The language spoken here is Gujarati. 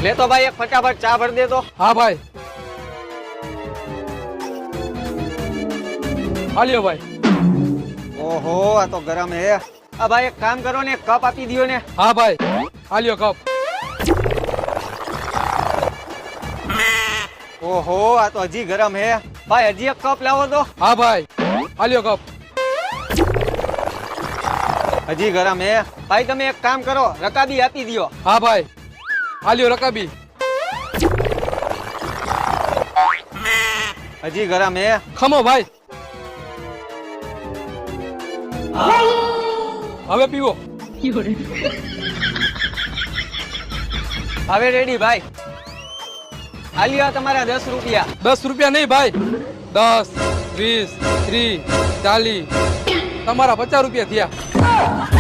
લે તો ભાઈ એક ફટાફટ ચા ભર દે તો. હા ભાઈ. હાલ્યો ભાઈ. ઓહો આ તો ગરમ હે. આ ભાઈ એક કામ કરો ને, એક કપ આપી દિયો ને. હા ભાઈ. હાલ્યો કપ. ઓહો આ તો હજી ગરમ હે. ભાઈ હજી એક કપ લાવો તો. હા ભાઈ. હાલ્યો કપ. હજી ગરમ હે. ભાઈ તમે એક કામ કરો, રકાબી આપી દિયો. હા ભાઈ. હાલ્યો રકાબી. હજી ગરમ હે. ખમો ભાઈ. હવે પીવો. હવે રેડી ભાઈ. આલિયા તમારા 10 રૂપિયા. 10 રૂપિયા નહીં ભાઈ, 10, 20, 30, 40, તમારા 50 રૂપિયા થયા.